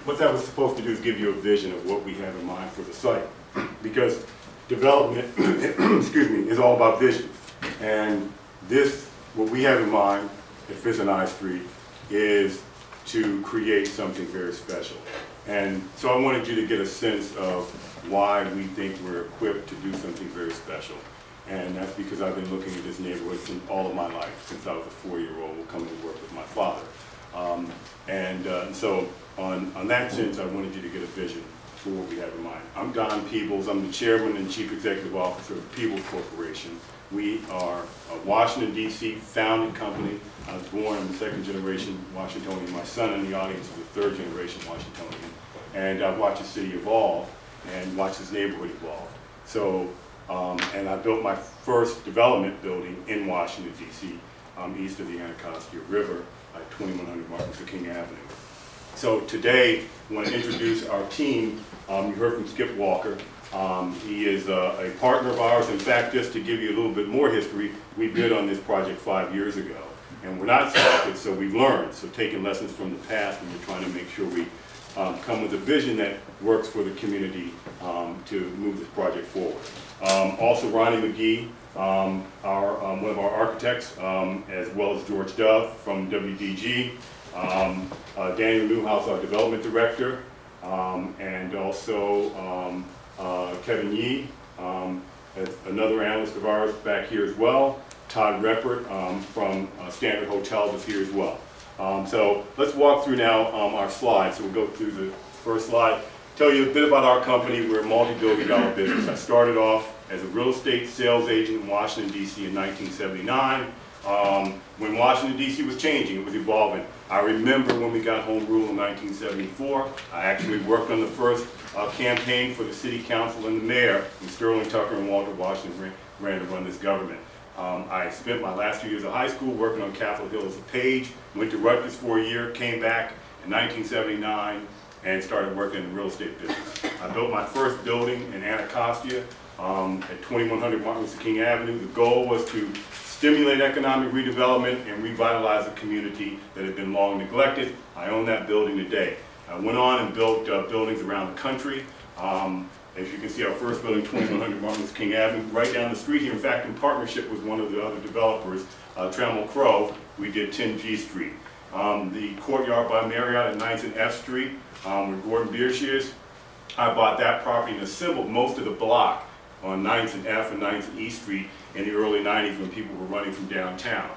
what that was supposed to do is give you a vision of what we have in mind for the site. Because development, excuse me, is all about vision. And this, what we have in mind at 5th and I Street, is to create something very special. And so I wanted you to get a sense of why we think we're equipped to do something very special. And that's because I've been looking at this neighborhood since all of my life, since I was a 4-year-old coming to work with my father. So on that sense, I wanted you to get a vision for what we have in mind. I'm Don Peebles. I'm the chairman and chief executive officer of Peebles Corporation. We are a Washington, D.C. founded company. I was born, I'm the second generation Washingtonian. My son in the audience is a third generation Washingtonian. And I've watched the city evolve and watched this neighborhood evolve. So, and I built my first development building in Washington, D.C., east of the Anacostia River at 2100 Martin Luther King Avenue. So today, I want to introduce our team. You heard from Skip Walker. He is a partner of ours. In fact, just to give you a little bit more history, we bid on this project 5 years ago. And we're not selected, so we've learned. So taking lessons from the past, and we're trying to make sure we come with a vision that works for the community to move this project forward. Also, Ronnie McGee, one of our architects, as well as George Dove from WDG. Daniel Newhouse, our development director, and also Kevin Yee, another analyst of ours back here as well. Todd Reppert from Standard Hotels is here as well. So let's walk through now our slides. So we'll go through the first slide. Tell you a bit about our company. We're a multi-billion-dollar business. I started off as a real estate sales agent in Washington, D.C. in 1979. When Washington, D.C. was changing, it was evolving. I remember when we got home rule in 1974. I actually worked on the first campaign for the city council and the mayor, and Sterling Tucker and Walter Washington ran to run this government. I spent my last 2 years of high school working on Capitol Hill as a page, went to Rutgers for a year, came back in 1979, and started working in the real estate business. I built my first building in Anacostia at 2100 Martin Luther King Avenue. The goal was to stimulate economic redevelopment and revitalize a community that had been long neglected. I own that building today. I went on and built buildings around the country. As you can see, our first building, 2100 Martin Luther King Avenue, right down the street here. In fact, in partnership with one of the other developers, Trammell Crow, we did 10 G Street. The Courtyard by Marriott at 9th and F Street, where Gordon Biersch is. I bought that property and assembled most of the block on 9th and F and 9th and E Street in the early 90s when people were running from downtown.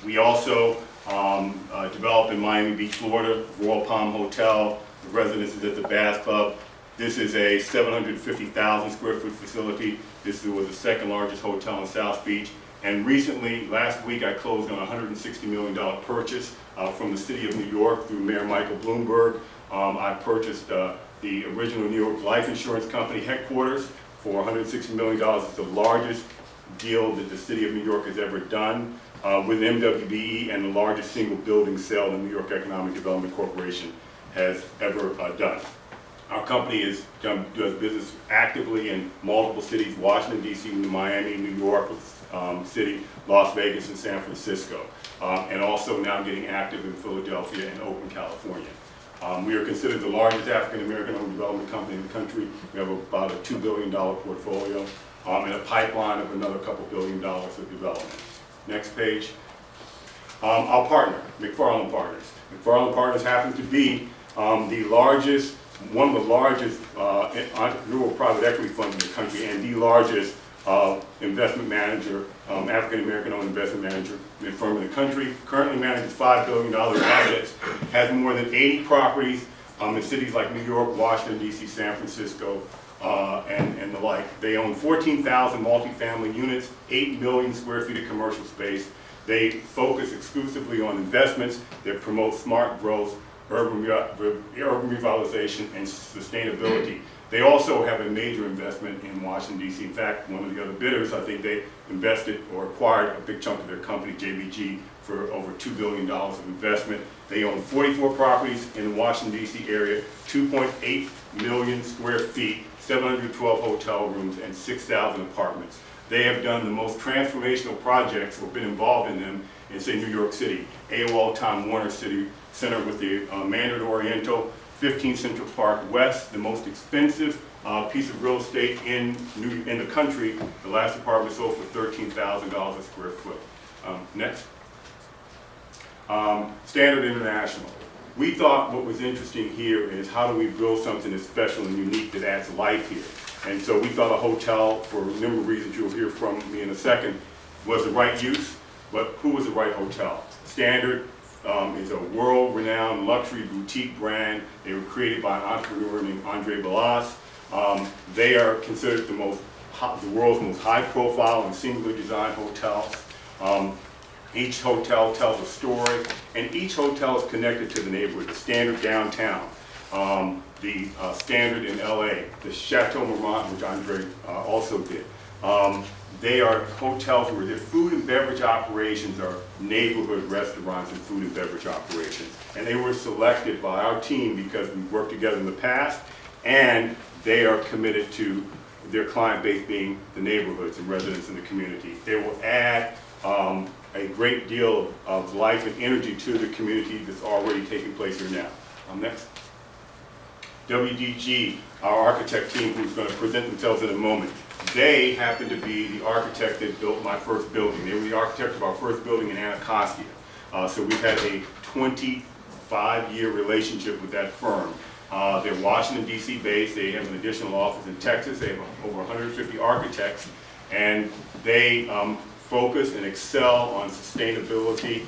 We also developed in Miami Beach, Florida, Royal Palm Hotel, the residences at the Bass Club. This is a 750,000 square foot facility. This was the second largest hotel in South Beach. And recently, last week, I closed on a $160 million purchase from the city of New York through Mayor Michael Bloomberg. I purchased the original New York Life Insurance Company headquarters for $160 million. It's the largest deal that the city of New York has ever done with MWBE, and the largest single building sale the New York Economic Development Corporation has ever done. Our company does business actively in multiple cities: Washington, D.C., Miami, New York City, Las Vegas, and San Francisco, and also now getting active in Philadelphia and Oakland, California. We are considered the largest African-American home development company in the country. We have about a $2 billion portfolio and a pipeline of another couple $1 billion of development. Next page. Our partner, McFarland Partners. McFarland Partners happens to be one of the largest entrepreneurial private equity funds in the country, and the largest investment manager, African-American owned investment manager firm in the country. Currently manages $5 billion assets, has more than 80 properties in cities like New York, Washington, D.C., San Francisco, and the like. They own 14,000 multifamily units, 8 million square feet of commercial space. They focus exclusively on investments that promote smart growth, urban revitalization, and sustainability. They also have a major investment in Washington, D.C. In fact, one of the other bidders, I think they invested or acquired a big chunk of their company, JBG, for over $2 billion of investment. They own 44 properties in the Washington, D.C. area, 2.8 million square feet, 712 hotel rooms, and 6,000 apartments. They have done the most transformational projects or been involved in them in, say, New York City, AOL Time Warner City Center with the Mandarin Oriental, 15 Central Park West, the most expensive piece of real estate in the country. The last apartment sold for $13,000 a square foot. Next. Standard International. We thought what was interesting here is how do we build something that's special and unique that adds life here. And so we thought a hotel, for a number of reasons you'll hear from me in a second, was the right use, but who was the right hotel? Standard is a world-renowned luxury boutique brand. They were created by an entrepreneur named Andre Balazs. They are considered the world's most high-profile and singularly designed hotels. Each hotel tells a story, and each hotel is connected to the neighborhood. The Standard downtown, the Standard in LA, the Chateau Marmont, which Andre also did. They are hotels where their food and beverage operations are neighborhood restaurants and food and beverage operations. And they were selected by our team because we worked together in the past, and they are committed to their client base being the neighborhoods and residents in the community. They will add a great deal of life and energy to the community that's already taking place here now. Next. WDG, our architect team, who's going to present themselves in a moment. They happen to be the architect that built my first building. They were the architect of our first building in Anacostia. So we've had a 25-year relationship with that firm. They're Washington, D.C. based. They have an additional office in Texas. They have over 150 architects, and they focus and excel on sustainability,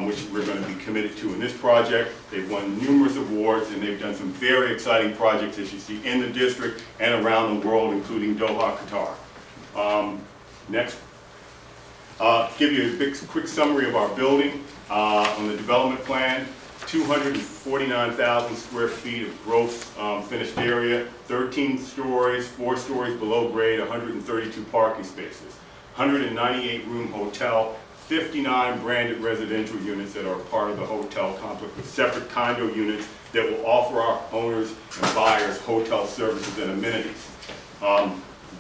which we're going to be committed to in this project. They've won numerous awards, and they've done some very exciting projects, as you see, in the district and around the world, including Doha, Qatar. Next. Give you a quick summary of our building. On the development plan, 249,000 square feet of gross finished area, 13 stories, 4 stories below grade, 132 parking spaces, 198 room hotel, 59 branded residential units that are part of the hotel complex with separate condo units that will offer our owners and buyers hotel services and amenities.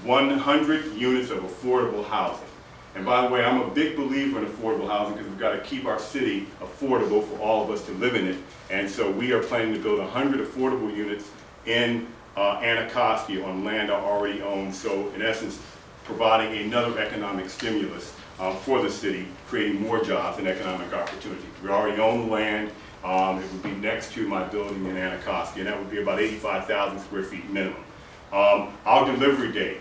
100 units of affordable housing. And by the way, I'm a big believer in affordable housing because we've got to keep our city affordable for all of us to live in it. And so we are planning to build 100 affordable units in Anacostia on land I already own. So in essence, providing another economic stimulus for the city, creating more jobs and economic opportunity. We already own the land. It would be next to my building in Anacostia, and that would be about 85,000 square feet minimum. Our delivery date,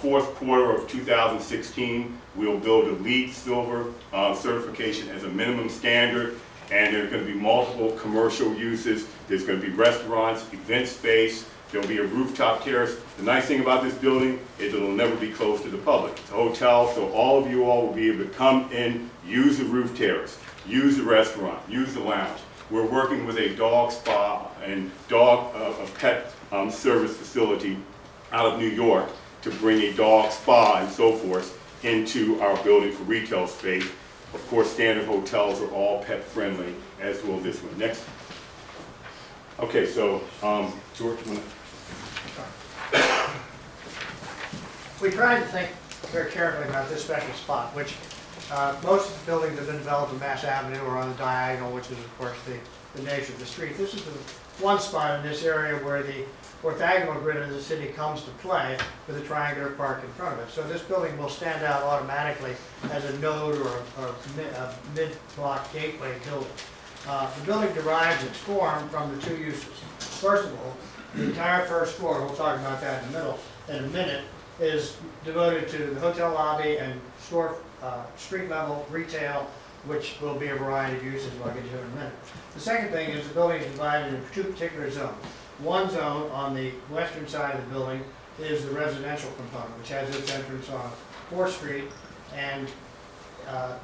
fourth quarter of 2016, we'll build a LEED Silver certification as a minimum standard, and there's going to be multiple commercial uses. There's going to be restaurants, event space, there'll be a rooftop terrace. The nice thing about this building is it'll never be closed to the public. It's a hotel, so all of you all will be able to come in, use the roof terrace, use the restaurant, use the lounge. We're working with a dog spa and pet service facility out of New York to bring a dog spa and so forth into our building for retail space. Of course, standard hotels are all pet friendly, as will this one. Next. Okay, so George, we tried to think very carefully about this special spot, which most of the buildings have been developed on Mass Avenue or on the diagonal, which is of course the nature of the street. This is the one spot in this area where the orthogonal grid of the city comes to play with a triangular park in front of it. So this building will stand out automatically as a node or a mid-block gateway building. The building derives its form from the two uses. First of all, the entire first floor, we'll talk about that in a minute, is devoted to the hotel lobby and street level retail, which will be a variety of uses I'll get to in a minute. The second thing is the building is divided into two particular zones. One zone on the western side of the building is the residential component, which has its entrance on 4th Street and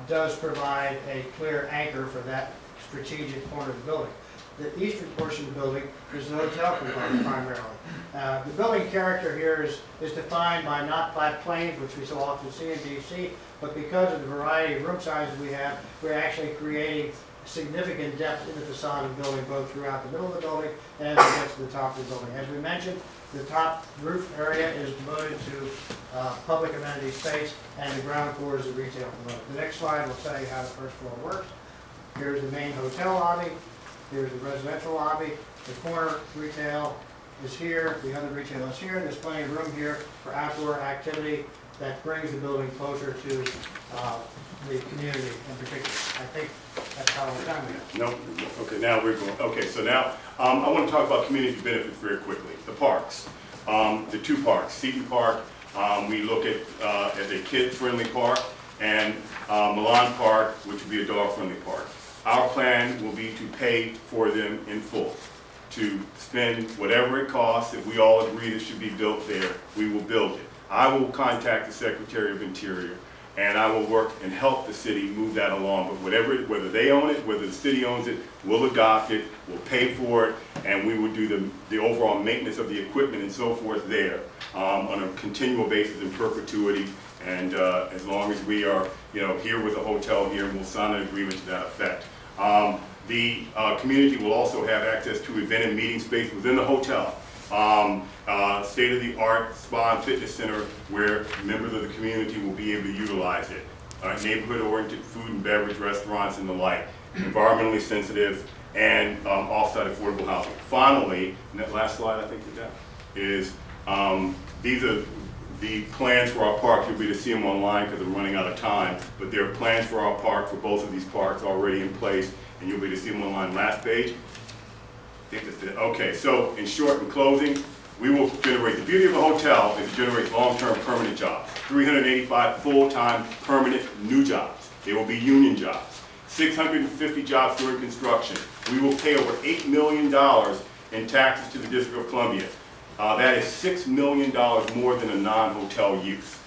does provide a clear anchor for that strategic corner of the building. The eastern portion of the building is the hotel component primarily. The building character here is defined not by planes, which we so often see in DC, but because of the variety of room sizes we have, we're actually creating significant depth in the facade of the building, both throughout the middle of the building and as it gets to the top of the building. As we mentioned, the top roof area is devoted to public amenity space, and the ground floor is the retail component. The next slide will tell you how the first floor works. Here's the main hotel lobby. Here's the residential lobby, the corner retail is here, the other retail is here. There's plenty of room here for outdoor activity that brings the building closer to the community in particular. I think that's how we're done with it. No, okay, now we're going, okay, so now, I want to talk about community benefits very quickly. The parks, the two parks, Seton Park, we look at as a kid-friendly park, and Milan Park, which would be a dog-friendly park. Our plan will be to pay for them in full, to spend whatever it costs. If we all agree it should be built there, we will build it. I will contact the Secretary of Interior, and I will work and help the city move that along. But whether they own it, whether the city owns it, we'll adopt it, we'll pay for it, and we will do the overall maintenance of the equipment and so forth there on a continual basis in perpetuity. And as long as we are, here with the hotel here, we'll sign an agreement to that effect. The community will also have access to event and meeting space within the hotel. State-of-the-art spa and fitness center where members of the community will be able to utilize it. Neighborhood-oriented food and beverage restaurants and the like. Environmentally sensitive and off-site affordable housing. Finally, and that last slide I think is these are the plans for our park. You'll be able to see them online because I'm running out of time, but there are plans for our park, for both of these parks already in place, and you'll be able to see them online. Last page. I think that's it. Okay, so in short, in closing, we will generate, the beauty of a hotel is to generate long-term permanent jobs. 385 full-time permanent new jobs. They will be union jobs. 650 jobs during construction. We will pay over $8 million in taxes to the District of Columbia. That is $6 million more than a non-hotel use.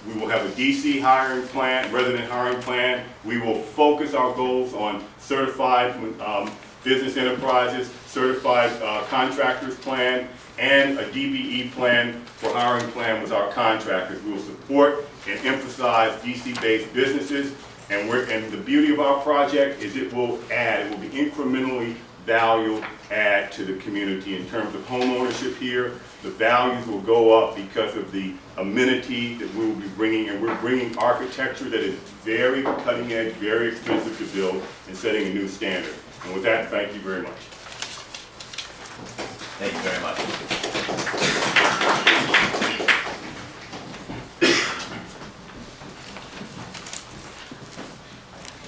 We will have a DC hiring plan, resident hiring plan. We will focus our goals on certified business enterprises, certified contractors plan, and a DBE plan for hiring plan with our contractors. We will support and emphasize DC-based businesses, and the beauty of our project is it will be incrementally value add to the community in terms of home ownership here. The values will go up because of the amenity that we will be bringing, and we're bringing architecture that is very cutting edge, very expensive to build, and setting a new standard. And with that, thank you very much. Thank you very much.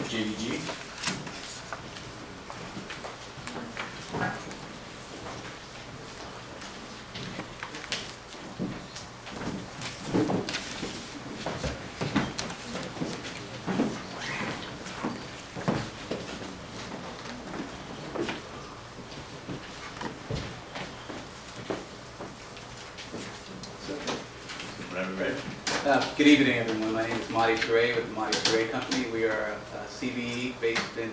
JVG. Good evening, everyone. My name is Marty Teray with the Marty Teray Company. We are a CBE based in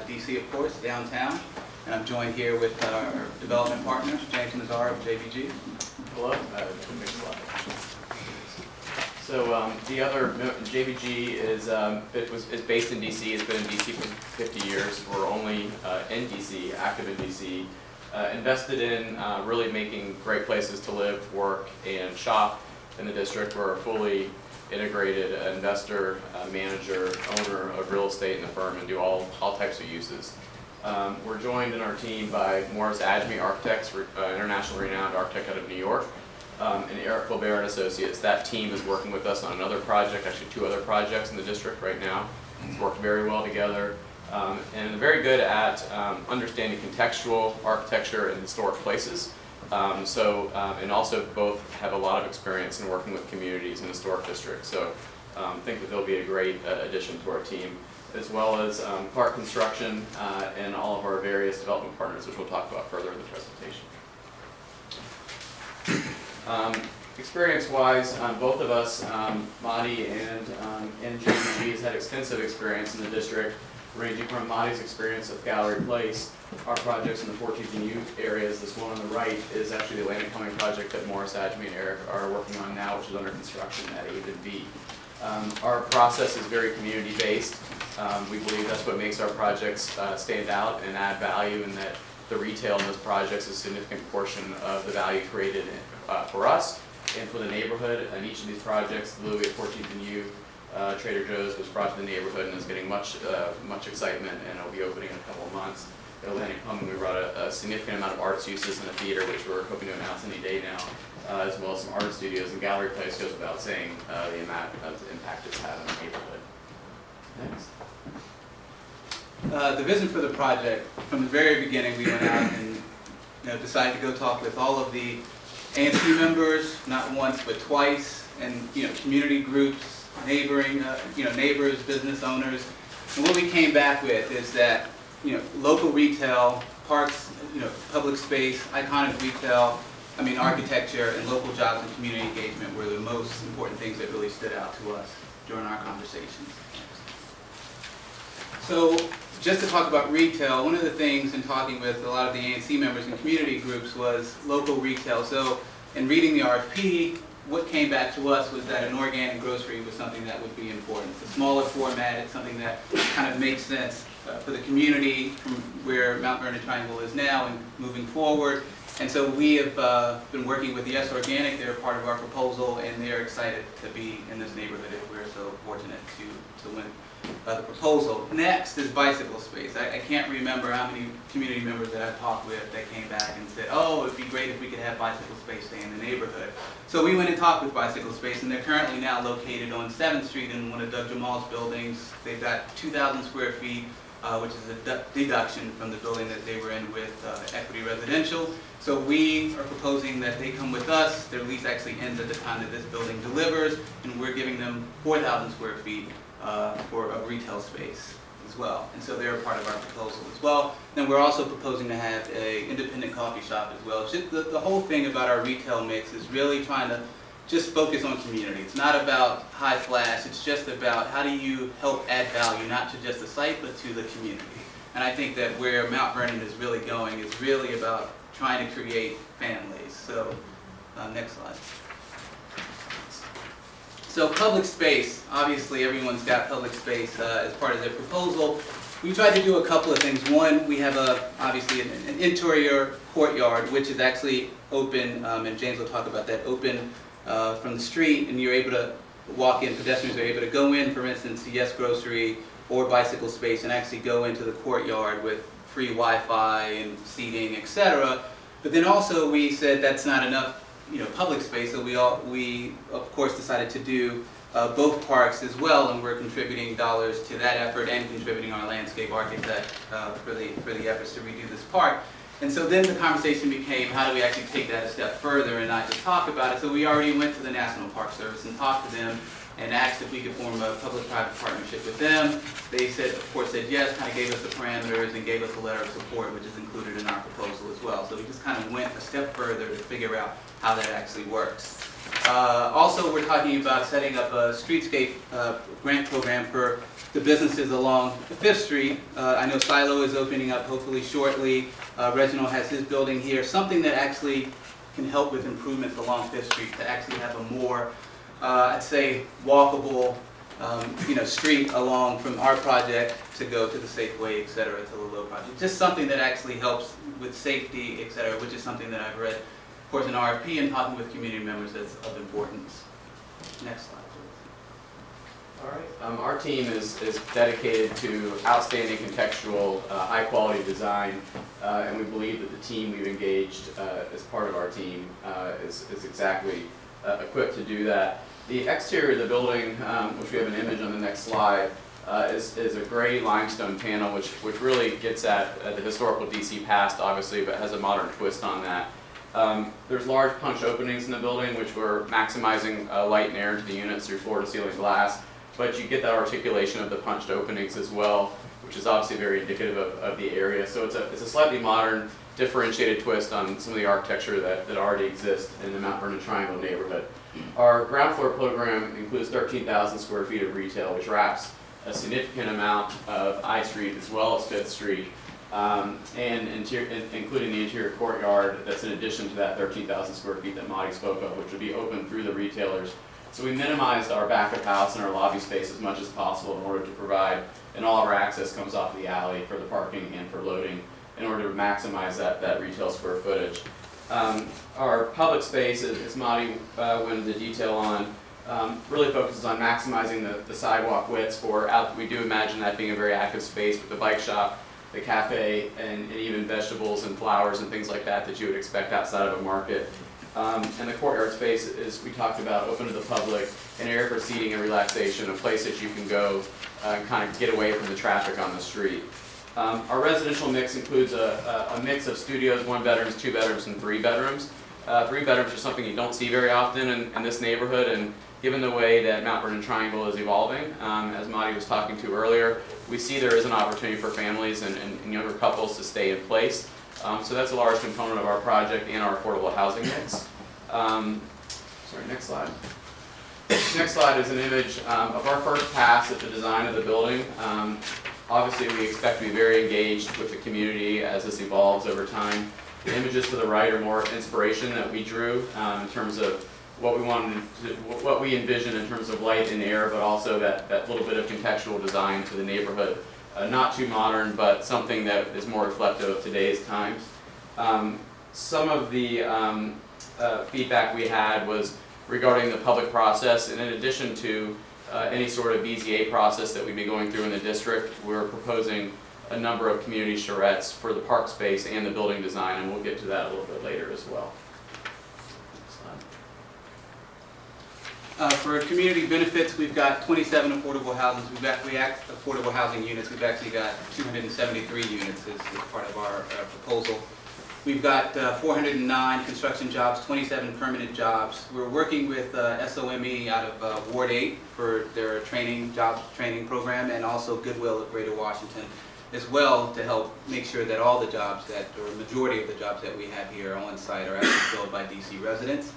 DC, of course, downtown. And I'm joined here with our development partner, James Nazar of JVG. Hello. Next slide. So the other JVG is based in DC. It's been in DC for 50 years. We're only in DC, active in DC. Invested in really making great places to live, work, and shop in the district. We're a fully integrated investor, manager, owner of real estate in the firm, and do all types of uses. We're joined in our team by Morris Adjmi Architects, internationally renowned architect out of New York, and Eric Colbert and Associates. That team is working with us on another project, actually 2 other projects in the district right now. It's worked very well together, and very good at understanding contextual architecture and historic places. And also both have a lot of experience in working with communities and historic districts. So I think that they'll be a great addition to our team, as well as park construction and all of our various development partners, which we'll talk about further in the presentation. Experience-wise, both of us, Madi and JVG, has had extensive experience in the district, ranging from Madi's experience at Gallery Place, our projects in the 14th and U areas. This one on the right is actually the Atlantic Coming project that Morris Adjmi and Eric are working on now, which is under construction at A and B. Our process is very community-based. We believe that's what makes our projects stand out and add value, and that the retail in those projects is a significant portion of the value created for us and for the neighborhood. In each of these projects, Louis at 14th and U, Trader Joe's was brought to the neighborhood and is getting much excitement, and it'll be opening in a couple of months. Atlantic Plumbing, we brought a significant amount of arts uses in the theater, which we're hoping to announce any day now, as well as some art studios, and Gallery Place goes without saying the amount of impact it's had on the neighborhood. Next. The vision for the project, from the very beginning, we went out and decided to go talk with all of the ANC members, not once but twice, and community groups, neighboring, neighbors, business owners. And what we came back with is that local retail, parks, public space, iconic retail, architecture, and local jobs and community engagement were the most important things that really stood out to us during our conversations. So, just to talk about retail, one of the things in talking with a lot of the ANC members and community groups was local retail. So, in reading the RFP, what came back to us was that an organic grocery was something that would be important. It's a smaller format, it's something that kind of makes sense for the community from where Mount Vernon Triangle is now and moving forward. And so we have been working with Yes Organic. They're part of our proposal, and they're excited to be in this neighborhood if we're so fortunate to win the proposal. Next is bicycle space. I can't remember how many community members that I've talked with that came back and said, oh, it'd be great if we could have bicycle space stay in the neighborhood. So we went and talked with Bicycle Space, and they're currently now located on 7th Street in one of Doug Jamal's buildings. They've got 2,000 square feet, which is a deduction from the building that they were in with Equity Residential. So we are proposing that they come with us. Their lease actually ends at the time that this building delivers, and we're giving them 4,000 square feet for a retail space as well. And so they're a part of our proposal as well. Then we're also proposing to have an independent coffee shop as well. It's just the whole thing about our retail mix is really trying to just focus on community. It's not about high flash, it's just about how do you help add value, not to just the site, but to the community. And I think that where Mount Vernon is really going is really about trying to create families. So, next slide. So public space, obviously everyone's got public space as part of their proposal. We tried to do a couple of things. One, we have obviously an interior courtyard, which is actually open, and James will talk about that, open from the street, and you're able to walk in, pedestrians are able to go in, for instance, to Yes Grocery or Bicycle Space and actually go into the courtyard with free Wi-Fi and seating, etc. But then also we said that's not enough public space, so we of course decided to do both parks as well, and we're contributing dollars to that effort and contributing our landscape architect for the efforts to redo this park. And so then the conversation became, how do we actually take that a step further and not just talk about it? So we already went to the National Park Service and talked to them and asked if we could form a public-private partnership with them. They said, of course, said yes, kind of gave us the parameters and gave us a letter of support, which is included in our proposal as well. So we just kind of went a step further to figure out how that actually works. Also, we're talking about setting up a streetscape grant program for the businesses along 5th Street. I know Silo is opening up hopefully shortly. Reginald has his building here. Something that actually can help with improvements along 5th Street to actually have a more, I'd say, walkable street along from our project to go to the Safeway, et cetera, to the Low project. Just something that actually helps with safety, et cetera, which is something that I've read, of course, in RFP and talking with community members that's of importance. Next slide, please. All right. Our team is dedicated to outstanding contextual, high-quality design, and we believe that the team we've engaged as part of our team is exactly equipped to do that. The exterior of the building, which we have an image on the next slide, is a gray limestone panel, which really gets at the historical DC past, obviously, but has a modern twist on that. There's large punch openings in the building, which we're maximizing light and air into the units through floor-to-ceiling glass, but you get that articulation of the punched openings as well, which is obviously very indicative of the area. So it's a slightly modern, differentiated twist on some of the architecture that already exists in the Mount Vernon Triangle neighborhood. Our ground floor program includes 13,000 square feet of retail, which wraps a significant amount of I Street as well as 5th Street, and including the interior courtyard that's in addition to that 13,000 square feet that Monty spoke of, which would be open through the retailers. So we minimized our back of house and our lobby space as much as possible in order to provide, and all of our access comes off the alley for the parking and for loading in order to maximize that retail square footage. Our public space, as Monty went into detail on, really focuses on maximizing the sidewalk widths for we do imagine that being a very active space with the bike shop the cafe, and even vegetables and flowers and things like that that you would expect outside of a market. And the courtyard space is, we talked about, open to the public, an area for seating and relaxation, a place that you can go and kind of get away from the traffic on the street. Our residential mix includes a mix of studios, 1 bedrooms, 2 bedrooms, and 3 bedrooms. 3 bedrooms are something you don't see very often in this neighborhood, and given the way that Mount Vernon Triangle is evolving, as Marty was talking to earlier, we see there is an opportunity for families and younger couples to stay in place. So that's a large component of our project and our affordable housing mix. Sorry, next slide. Next slide is an image of our first pass at the design of the building. Obviously, we expect to be very engaged with the community as this evolves over time. The images to the right are more inspiration that we drew in terms of what we wanted to, what we envisioned in terms of light and air, but also that little bit of contextual design to the neighborhood. Not too modern, but something that is more reflective of today's times. Some of the feedback we had was regarding the public process, and in addition to any sort of BZA process that we'd be going through in the district, we're proposing a number of community charrettes for the park space and the building design, and we'll get to that a little bit later as well. For community benefits, we've got 27 affordable housing. Affordable housing units. We've actually got 273 units as part of our proposal. We've got 409 construction jobs, 27 permanent jobs. We're working with SOME out of Ward 8 for their jobs training program, and also Goodwill of Greater Washington as well, to help make sure that all the jobs or majority of the jobs that we have here on site are actually filled by DC residents.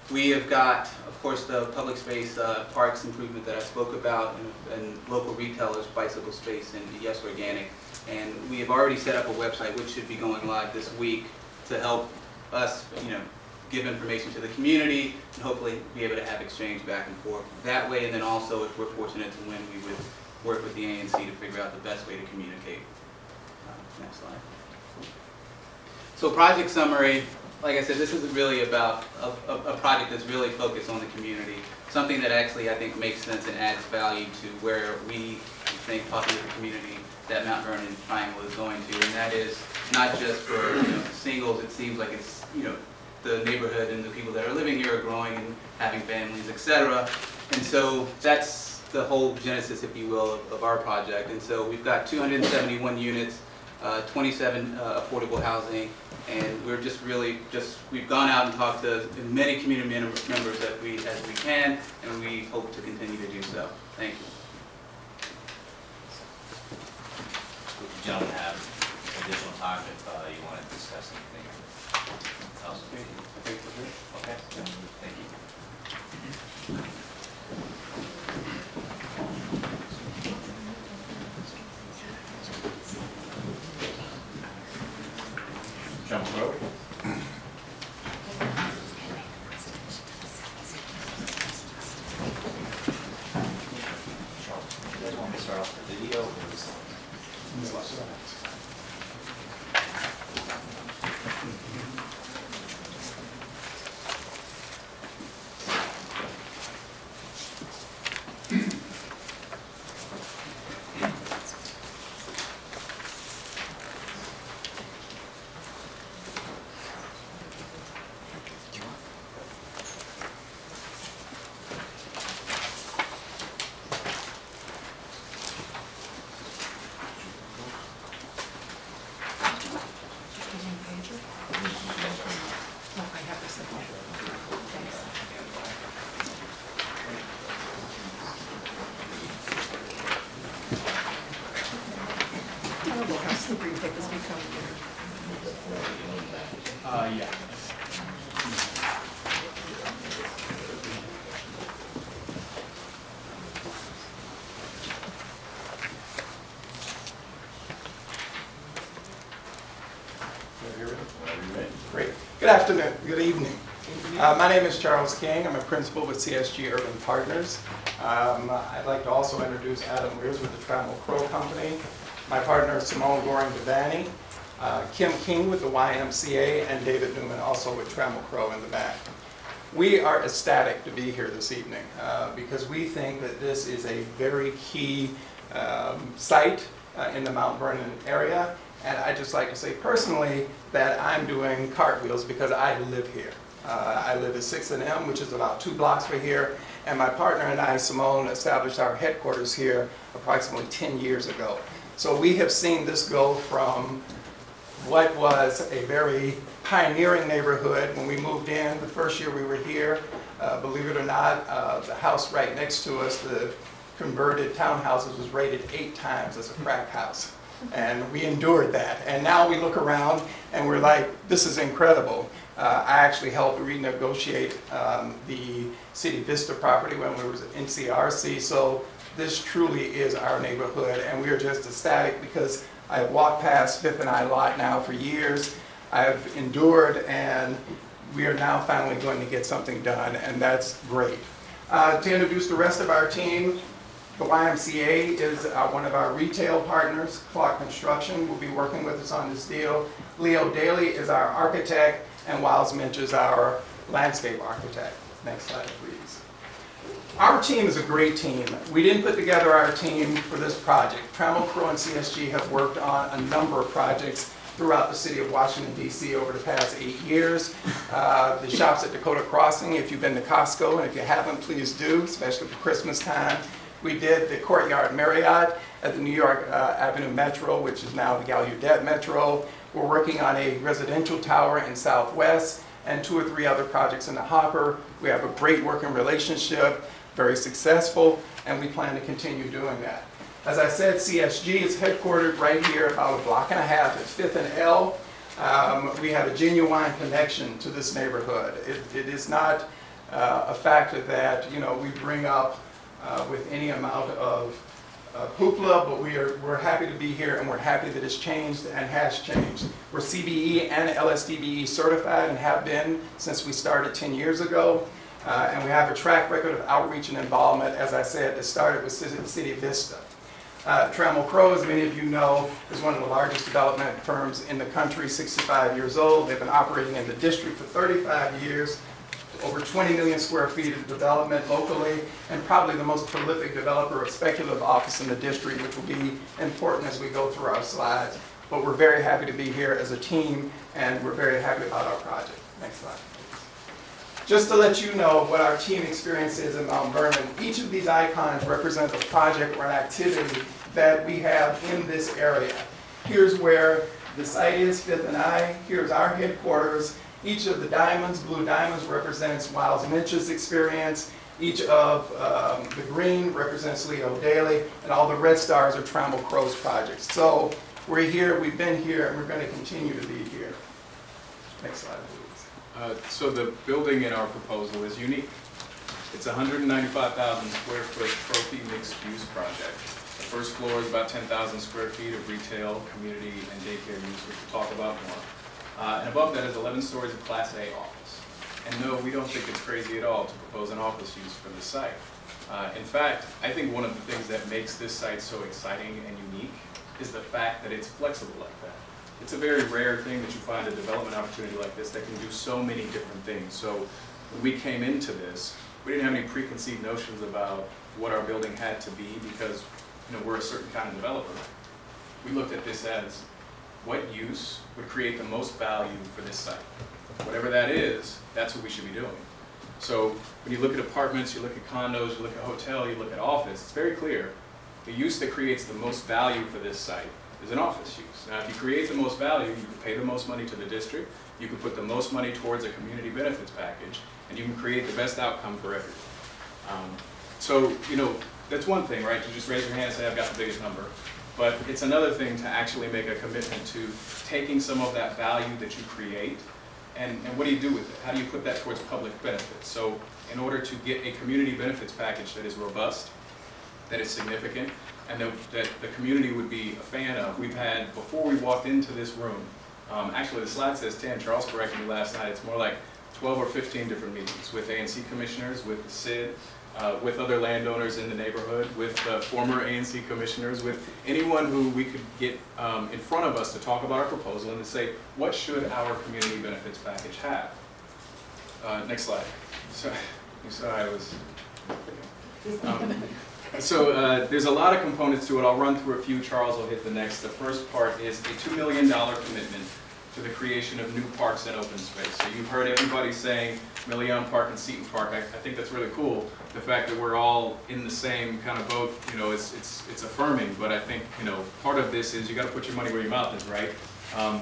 We have got, of course, the public space parks improvement that I spoke about, and local retailers, bicycle space, and Yes Organic. And we have already set up a website which should be going live this week to help us, give information to the community and hopefully be able to have exchange back and forth that way. And then also, if we're fortunate to win, we would work with the ANC to figure out the best way to communicate. Next slide. So project summary. Like I said, this is really about a project that's really focused on the community. Something that actually I think makes sense and adds value to where we think talking to the community that Mount Vernon Triangle is going to, and that is not just for singles. It seems like it's the neighborhood and the people that are living here are growing and having families, etc. And so that's the whole genesis, if you will, of our project. And so we've got 271 units, 27 affordable housing, and we're we've gone out and talked to as many community members as we can, and we hope to continue to do so. Thank you. Would you gentlemen have additional time if you want to discuss anything else? Okay, thank you. Jump rope. You guys want me to start off the video or the song? How slippery thick has become here. Yeah. Great. Good afternoon. Good evening. My name is Charles King. I'm a principal with CSG Urban Partners. I'd like to also introduce Adam Weers with the Trammell Crow Company. My partner is Simone Goring-Devanney, Kim King with the YMCA, and David Newman also with Trammell Crow in the back. We are ecstatic to be here this evening because we think that this is a very key site in the Mount Vernon area. And I'd just like to say personally that I'm doing cartwheels because I live here. I live at 6th and M, which is about 2 blocks from here. And my partner and I, Simone, established our headquarters here approximately 10 years ago. So we have seen this go from what was a very pioneering neighborhood when we moved in. The first year we were here, believe it or not, the house right next to us, the converted townhouses, was rated 8 times as a crack house. And we endured that. And now we look around and we're like, this is incredible. I actually helped renegotiate the City Vista property when we was in NCRC. So this truly is our neighborhood, and we are just ecstatic because I have walked past Fifth and I lot now for years. I've endured, and we are now finally going to get something done, and that's great. To introduce the rest of our team, the YMCA is one of our retail partners. Clark Construction will be working with us on this deal. Leo Daly is our architect, and Wiles Minch is our landscape architect. Next slide, please. Our team is a great team. We didn't put together our team for this project. Trammell Crow and CSG have worked on a number of projects throughout the city of Washington, D.C. over the past 8 years. The shops at Dakota Crossing, if you've been to Costco, and if you haven't, please do, especially for Christmas time. We did the Courtyard Marriott at the New York Avenue Metro, which is now the Gallaudet Metro. We're working on a residential tower in Southwest and 2 or 3 other projects in the hopper. We have a great working relationship, very successful, and we plan to continue doing that. As I said, CSG is headquartered right here, about 1.5 blocks at 5th and L. We have a genuine connection to this neighborhood. It is not a factor that, you know, we bring up with any amount of hoopla, but we're happy to be here, and we're happy that it's changed and has changed. We're CBE and LSDBE certified and have been since we started 10 years ago. And we have a track record of outreach and involvement, as I said, that started with City Vista. Trammell Crow, as many of you know, is one of the largest development firms in the country, 65 years old. They've been operating in the district for 35 years, over 20 million square feet of development locally, and probably the most prolific developer of speculative office in the district, which will be important as we go through our slides. But we're very happy to be here as a team, and we're very happy about our project. Next slide. Just to let you know what our team experience is in Mount Vernon, each of these icons represent a project or an activity that we have in this area. Here's where the site is, 5th and I. Here's our headquarters. Each of the diamonds, blue diamonds, represents Wiles Minch's experience. Each of the green represents Leo Daly, and all the red stars are Trammell Crow's projects. So we're here, we've been here, and we're going to continue to be here. Next slide, please. So the building in our proposal is unique. It's a 195,000 square foot trophy mixed use project. The first floor is about 10,000 square feet of retail, community, and daycare use, which we'll talk about more. And above that is 11 stories of Class A office. And no, we don't think it's crazy at all to propose an office use for this site. In fact, I think one of the things that makes this site so exciting and unique is the fact that it's flexible like that. It's a very rare thing that you find a development opportunity like this that can do so many different things. So when we came into this, we didn't have any preconceived notions about what our building had to be because, you know, we're a certain kind of developer. We looked at this as what use would create the most value for this site. Whatever that is, that's what we should be doing. So when you look at apartments, you look at condos, you look at hotel, you look at office, it's very clear. The use that creates the most value for this site is an office use. Now, if you create the most value, you can pay the most money to the district, you can put the most money towards a community benefits package, and you can create the best outcome for everyone. So, you know, that's one thing, right? To just raise your hand and say, I've got the biggest number. But it's another thing to actually make a commitment to taking some of that value that you create, and what do you do with it? How do you put that towards public benefits? So, in order to get a community benefits package that is robust, that is significant, and that the community would be a fan of. We've had, before we walked into this room, actually the slide says 10, Charles corrected me last night, it's more like 12 or 15 different meetings with ANC commissioners, with the CID, with other landowners in the neighborhood, with former ANC commissioners, with anyone who we could get in front of us to talk about our proposal and to say, what should our community benefits package have? Next slide. Sorry, I was... So there's a lot of components to it. I'll run through a few. Charles will hit the next. The first part is a $2 million commitment to the creation of new parks and open space. So you've heard everybody saying Million Park and Seton Park. I think that's really cool. The fact that we're all in the same kind of boat, you know, it's affirming. But I think, you know, part of this is you got to put your money where your mouth is, right?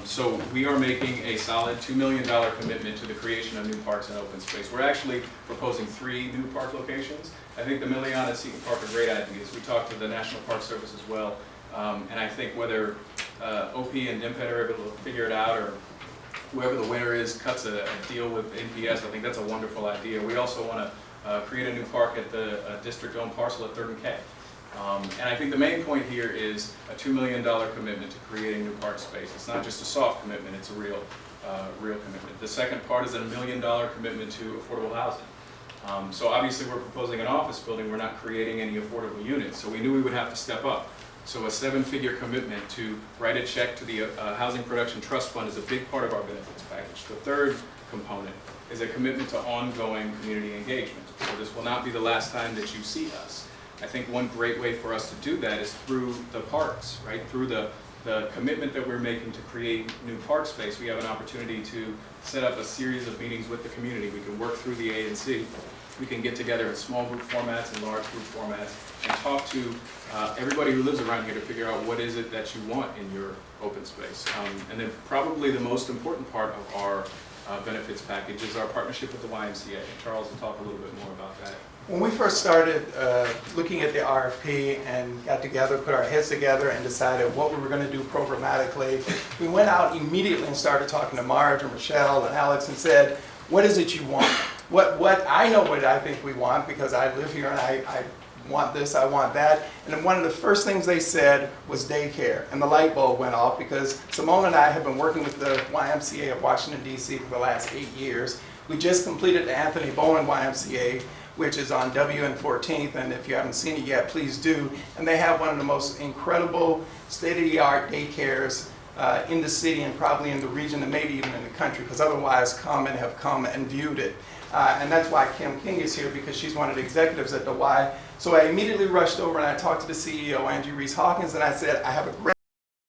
So we are making a solid $2 million commitment to the creation of new parks and open space. We're actually proposing 3 new park locations. I think the Million and Seton Park are great ideas. We talked to the National Park Service as well. And I think whether OP and DMPED are able to figure it out, or whoever the winner is cuts a deal with NPS, I think that's a wonderful idea. We also want to create a new park at the district-owned parcel at 3rd and K. And I think the main point here is a $2 million commitment to creating new park space. It's not just a soft commitment, it's a real commitment. The second part is a $1 million commitment to affordable housing. So obviously we're proposing an office building, we're not creating any affordable units, so we knew we would have to step up. So a 7-figure commitment to write a check to the Housing Production Trust Fund is a big part of our benefits package. The third component is a commitment to ongoing community engagement. So this will not be the last time that you see us. I think one great way for us to do that is through the parks, right? Through the commitment that we're making to create new park space, we have an opportunity to set up a series of meetings with the community. We can work through the A&C. We can get together in small group formats and large group formats and talk to everybody who lives around here to figure out what is it that you want in your open space. And then probably the most important part of our benefits package is our partnership with the YMCA. Charles will talk a little bit more about that. When we first started looking at the RFP and got together, put our heads together and decided what we were going to do programmatically, we went out immediately and started talking to Marge and Michelle and Alex and said, what is it you want? What I know what I think we want because I live here and I want this, I want that. And then one of the first things they said was daycare. And the light bulb went off because Simone and I have been working with the YMCA of Washington, D.C. for the last 8 years. We just completed the Anthony Bowen YMCA, which is on W and 14th, and if you haven't seen it yet, please do. And they have one of the most incredible state-of-the-art daycares in the city and probably in the region and maybe even in the country, because otherwise Common have come and viewed it. And that's why Kim King is here, because she's one of the executives at the Y. So I immediately rushed over and I talked to the CEO, Angie Reese Hawkins, and I said, I have a great